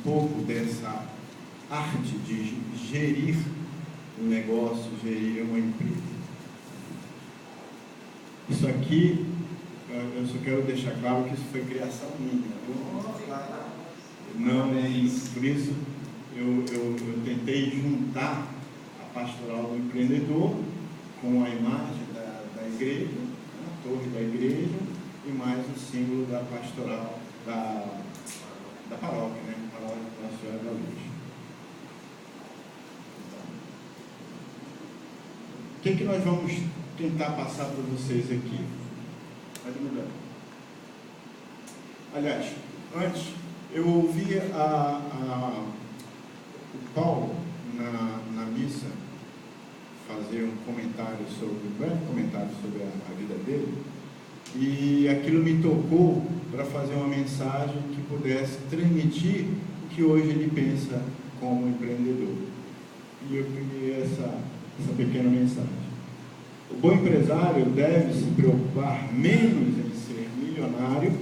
pouco dessa arte de gerir um negócio, gerir uma empresa. Isso aqui, eu só quero deixar claro que isso foi criação minha. Não, por isso eu tentei juntar a pastoral do empreendedor com a imagem da igreja, a torre da igreja, e mais o símbolo da pastoral da paróquia, né? Paróquia Nossa Senhora da Luz. O que nós vamos tentar passar para vocês aqui? Pode mudar. Aliás, antes, eu ouvi o Paulo na missa fazer um breve comentário sobre a vida dele, e aquilo me tocou para fazer uma mensagem que pudesse transmitir o que hoje ele pensa como empreendedor. E eu peguei essa pequena mensagem. O bom empresário deve se preocupar menos em ser milionário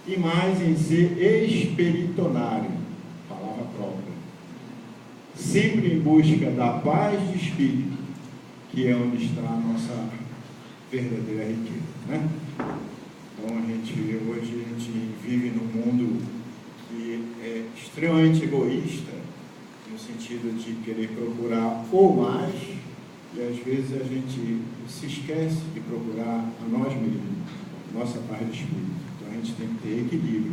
e mais em ser espiritonário, palavra própria, sempre em busca da paz de espírito, que é onde está a nossa verdadeira riqueza, né? Então hoje a gente vive num mundo que é extremamente egoísta, no sentido de querer procurar o mais, e às vezes a gente se esquece de procurar a nós mesmos, nossa paz de espírito. Então a gente tem que ter equilíbrio.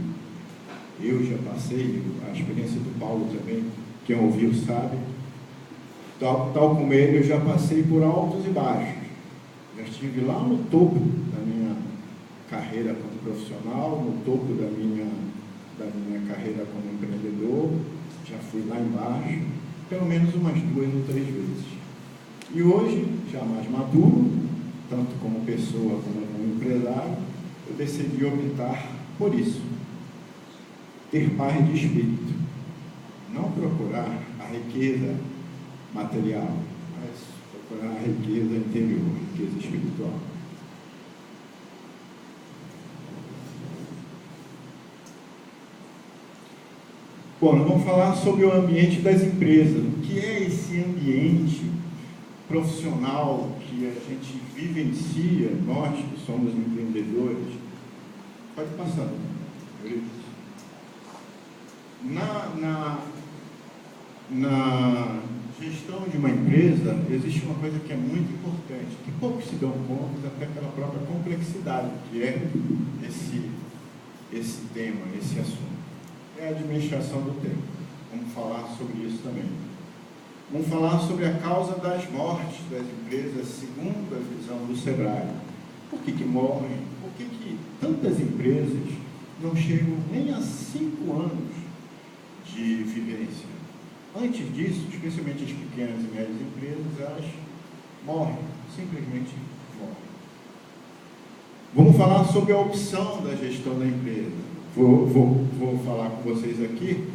Eu já passei, a experiência do Paulo também, quem ouviu sabe, tal como ele, eu já passei por altos e baixos. Já estive lá no topo da minha carreira como profissional, no topo da minha carreira como empreendedor, já fui lá embaixo, pelo menos umas 2 ou 3 vezes. E hoje, já mais maduro, tanto como pessoa como como empresário, eu decidi optar por isso. Ter paz de espírito. Não procurar a riqueza material, mas procurar a riqueza interior, a riqueza espiritual. Bom, nós vamos falar sobre o ambiente das empresas. O que é esse ambiente profissional que a gente vivencia, nós que somos empreendedores? Pode passar. Na gestão de uma empresa, existe uma coisa que é muito importante, que poucos se dão conta, até pela própria complexidade que é esse tema, esse assunto. É a administração do tempo. Vamos falar sobre isso também. Vamos falar sobre a causa das mortes das empresas, segundo a visão do Sebrae. Por que morrem? Por que tantas empresas não chegam nem a 5 anos de vivência? Antes disso, especialmente as pequenas e médias empresas, elas morrem, simplesmente morrem. Vamos falar sobre a opção da gestão da empresa. Vou falar com vocês aqui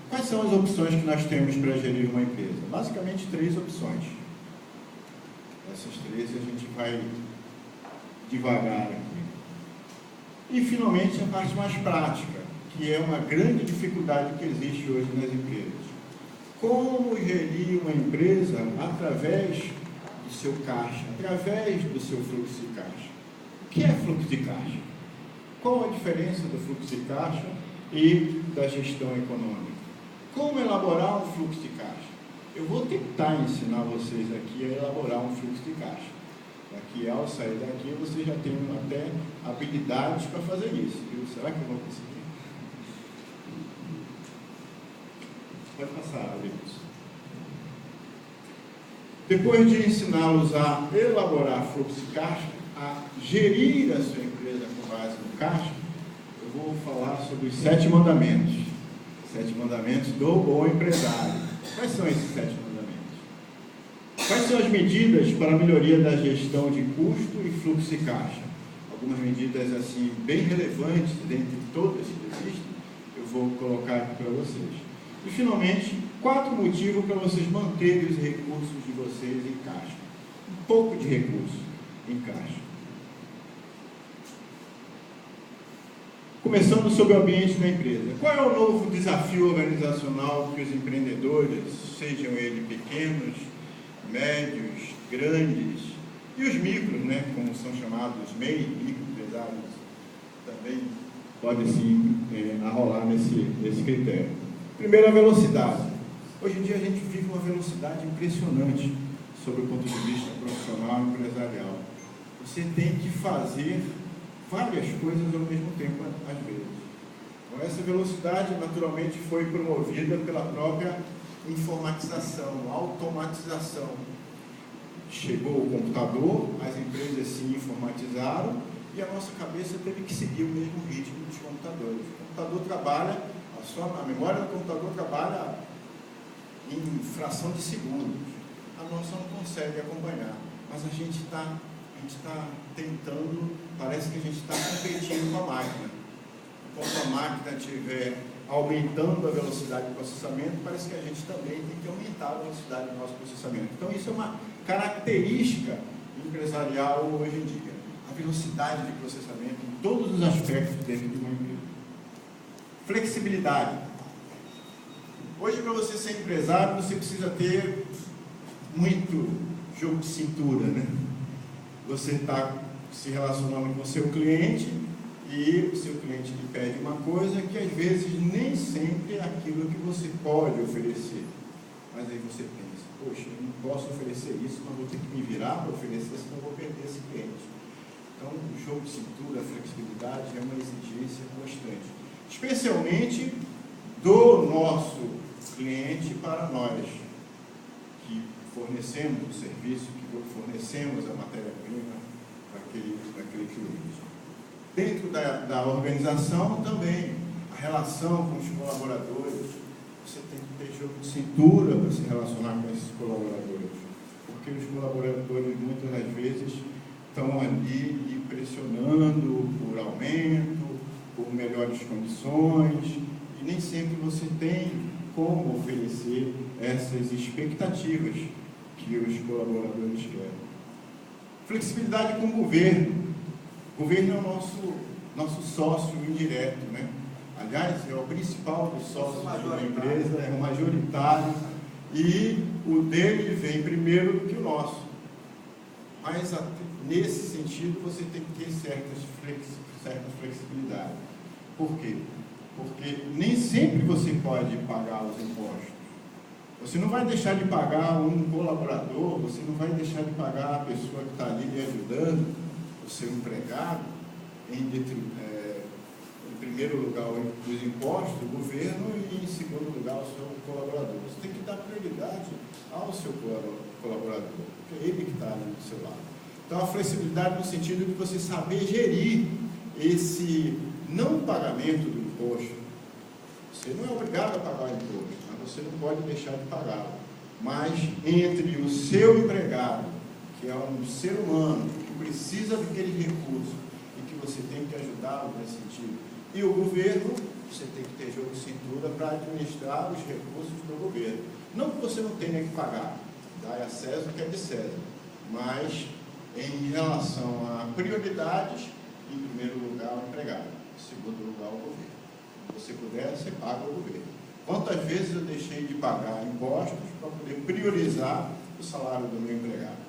quais são as opções que nós temos para gerir uma empresa. Basicamente 3 opções. Essas 3 a gente vai devagar aqui. E finalmente a parte mais prática, que é uma grande dificuldade que existe hoje nas empresas. Como gerir uma empresa através do seu caixa, através do seu fluxo de caixa? O que é fluxo de caixa? Qual a diferença do fluxo de caixa e da gestão econômica? Como elaborar um fluxo de caixa? Eu vou tentar ensinar vocês aqui a elaborar um fluxo de caixa. Daqui, ao sair daqui, vocês já têm até habilidades para fazer isso. Viu? Será que eu vou conseguir? Pode passar, Luiz. Depois de ensiná-los a elaborar fluxo de caixa, a gerir a sua empresa com base no caixa, eu vou falar sobre os 7 mandamentos. 7 mandamentos do bom empresário. Quais são esses 7 mandamentos? Quais são as medidas para a melhoria da gestão de custo e fluxo de caixa? Algumas medidas assim bem relevantes dentre todas que existem, eu vou colocar aqui para vocês. E finalmente, 4 motivos para vocês manterem os recursos de vocês em caixa. Um pouco de recurso em caixa. Começando sobre o ambiente da empresa. Qual é o novo desafio organizacional que os empreendedores, sejam eles pequenos, médios, grandes, e os micros, né, como são chamados, MEI, microempresários, também podem se arrolar nesse critério. Primeiro, a velocidade. Hoje em dia a gente vive uma velocidade impressionante sob o ponto de vista profissional e empresarial. Você tem que fazer várias coisas ao mesmo tempo, às vezes. Então, essa velocidade, naturalmente, foi promovida pela própria informatização, automatização. Chegou o computador, as empresas se informatizaram e a nossa cabeça teve que seguir o mesmo ritmo dos computadores. O computador trabalha, a memória do computador trabalha em fração de segundos. A nossa não consegue acompanhar, mas a gente está tentando, parece que a gente está competindo com a máquina. Enquanto a máquina estiver aumentando a velocidade do processamento, parece que a gente também tem que aumentar a velocidade do nosso processamento. Então, isso é uma característica empresarial hoje em dia. A velocidade de processamento em todos os aspectos dentro de uma empresa. Flexibilidade. Hoje, para você ser empresário, você precisa ter muito jogo de cintura, né? Você está se relacionando com o seu cliente e o seu cliente lhe pede uma coisa que às vezes nem sempre é aquilo que você pode oferecer. Mas aí você pensa, poxa, eu não posso oferecer isso, mas vou ter que me virar para oferecer, senão eu vou perder esse cliente. Então, o jogo de cintura, a flexibilidade é uma exigência constante, especialmente do nosso cliente para nós, que fornecemos o serviço, que fornecemos a matéria-prima para aquele cliente. Dentro da organização também, a relação com os colaboradores, você tem que ter jogo de cintura para se relacionar com esses colaboradores, porque os colaboradores muitas das vezes estão ali lhe pressionando por aumento, por melhores condições, e nem sempre você tem como oferecer essas expectativas que os colaboradores querem. Flexibilidade com o governo. O governo é o nosso sócio indireto, né? Aliás, é o principal dos sócios de uma empresa, é o majoritário, e o dele vem primeiro do que o nosso. Mas, nesse sentido, você tem que ter certa flexibilidade. Por quê? Porque nem sempre você pode pagar os impostos. Você não vai deixar de pagar um colaborador, você não vai deixar de pagar a pessoa que está ali lhe ajudando, o seu empregado, em primeiro lugar os impostos do governo e em segundo lugar o seu colaborador. Você tem que dar prioridade ao seu colaborador, porque é ele que está ali do seu lado. Então, a flexibilidade no sentido de você saber gerir esse não pagamento do imposto. Você não é obrigado a pagar o imposto, mas você não pode deixar de pagá-lo. Mas entre o seu empregado, que é um ser humano, que precisa daquele recurso e que você tem que ajudá-lo nesse sentido, e o governo, você tem que ter jogo de cintura para administrar os recursos do governo. Não que você não tenha que pagar, dá a César o que é de César, mas em relação a prioridades, em primeiro lugar o empregado, em segundo lugar o governo. Se você puder, você paga o governo. Quantas vezes eu deixei de pagar impostos para poder priorizar o salário do meu empregado?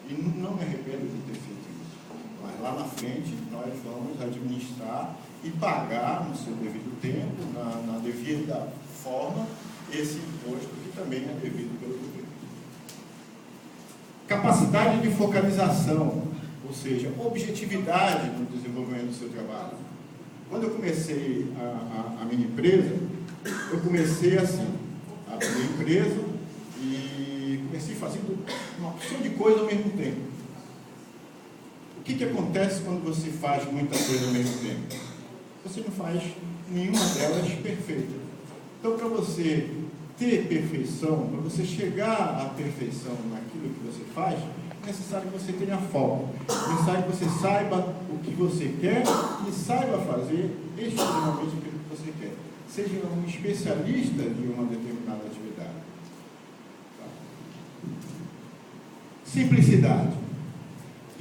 E não me arrependo de ter feito isso. Mas lá na frente nós vamos administrar e pagar no seu devido tempo, na devida forma, esse imposto que também é devido pelo governo. Capacidade de focalização, ou seja, objetividade no desenvolvimento do seu trabalho. Quando eu comecei a minha empresa, eu comecei assim, abri a empresa e comecei fazendo uma opção de coisa ao mesmo tempo. O que acontece quando você faz muita coisa ao mesmo tempo? Você não faz nenhuma delas perfeita. Então, para você ter perfeição, para você chegar à perfeição naquilo que você faz, é necessário que você tenha foco. É necessário que você saiba o que você quer e saiba fazer exclusivamente aquilo que você quer. Seja um especialista de uma determinada atividade. Tá? Simplicidade.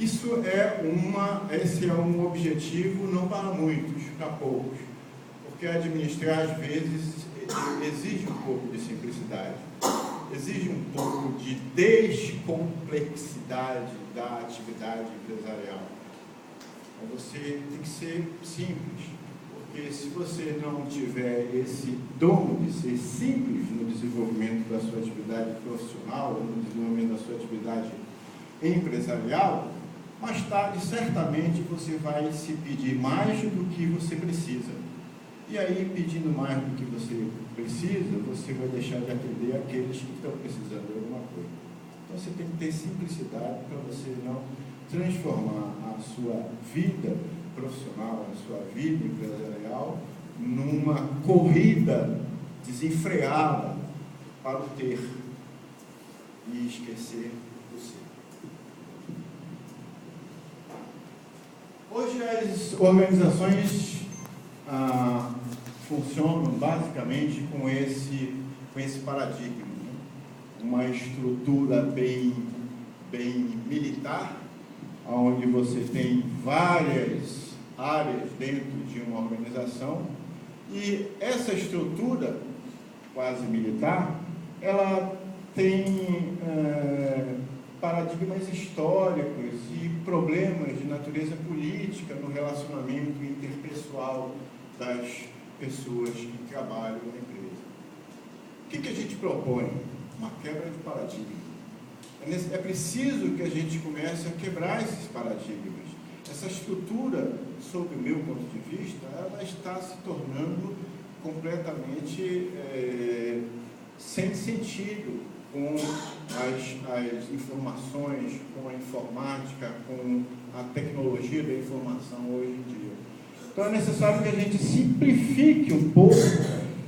Esse é um objetivo não para muitos, para poucos, porque administrar às vezes exige um pouco de simplicidade, exige um pouco de descomplexidade da atividade empresarial. Então, você tem que ser simples, porque se você não tiver esse dom de ser simples no desenvolvimento da sua atividade profissional, ou no desenvolvimento da sua atividade empresarial, mais tarde, certamente, você vai se pedir mais do que você precisa. E aí, pedindo mais do que você precisa, você vai deixar de atender aqueles que estão precisando de alguma coisa. Então, você tem que ter simplicidade para você não transformar a sua vida profissional, a sua vida empresarial, numa corrida desenfreada para o ter e esquecer o ser. Hoje as organizações funcionam basicamente com esse paradigma, né? Uma estrutura bem militar, onde você tem várias áreas dentro de uma organização, e essa estrutura quase militar, ela tem paradigmas históricos e problemas de natureza política no relacionamento interpessoal das pessoas que trabalham na empresa. O que a gente propõe? Uma quebra de paradigma. É preciso que a gente comece a quebrar esses paradigmas. Essa estrutura, sob o meu ponto de vista, ela está se tornando completamente sem sentido com as informações, com a informática, com a tecnologia da informação hoje em dia. Então é necessário que a gente simplifique um pouco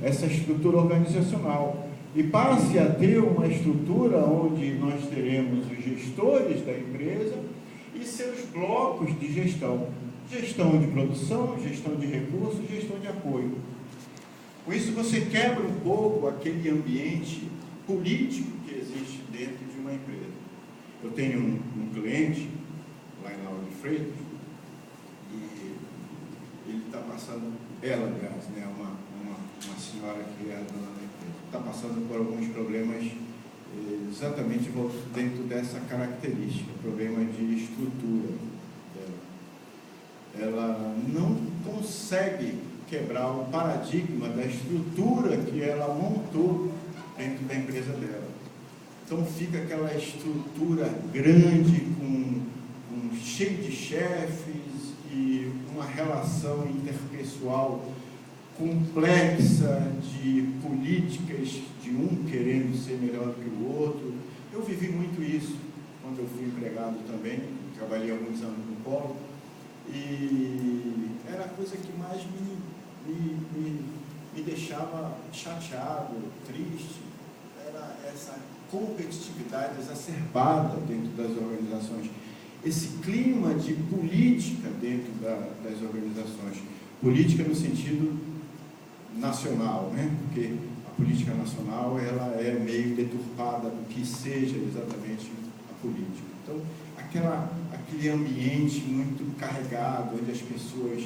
essa estrutura organizacional e passe a ter uma estrutura onde nós teremos os gestores da empresa e seus blocos de gestão. Gestão de produção, gestão de recursos, gestão de apoio. Com isso você quebra um pouco aquele ambiente político que existe dentro de uma empresa. Eu tenho um cliente lá em Lauro de Freitas e ele está passando, ela aliás, né, uma senhora que é a dona da empresa, está passando por alguns problemas exatamente dentro dessa característica, problemas de estrutura dela. Ela não consegue quebrar o paradigma da estrutura que ela montou dentro da empresa dela. Então fica aquela estrutura grande, cheio de chefes e uma relação interpessoal complexa de políticas de um querendo ser melhor que o outro. Eu vivi muito isso quando eu fui empregado também, trabalhei alguns anos no Polo, e era a coisa que mais me deixava chateado, triste, era essa competitividade exacerbada dentro das organizações, esse clima de política dentro das organizações, política no sentido nacional, né? Porque a política nacional ela é meio deturpada do que seja exatamente a política. Então, aquele ambiente muito carregado, onde as pessoas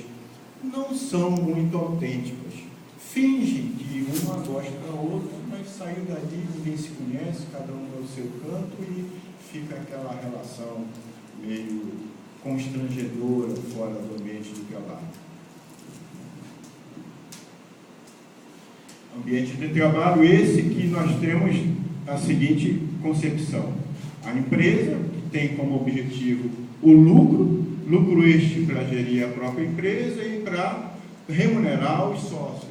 não são muito autênticas, fingem que uma gosta da outra, mas saindo dali ninguém se conhece, cada um é o seu canto e fica aquela relação meio constrangedora fora do ambiente de trabalho. Ambiente de trabalho esse que nós temos a seguinte concepção: a empresa que tem como objetivo o lucro este para gerir a própria empresa e para remunerar os sócios.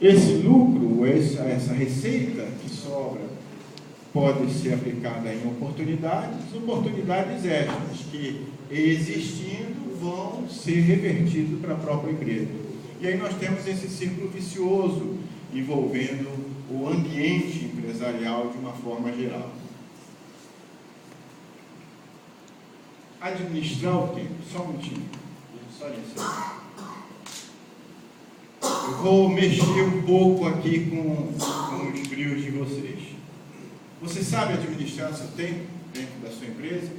Esse lucro, essa receita que sobra, pode ser aplicada em oportunidades extras que, existindo, vão ser revertidas para a própria empresa. E aí nós temos esse círculo vicioso envolvendo o ambiente empresarial de uma forma geral. Administrar o tempo, só um minutinho, só isso. Eu vou mexer um pouco aqui com os brios de vocês. Você sabe administrar seu tempo dentro da sua empresa?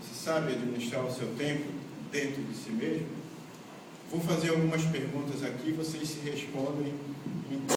Você sabe administrar o seu tempo dentro de si mesmo? Vou fazer algumas perguntas aqui, vocês se respondem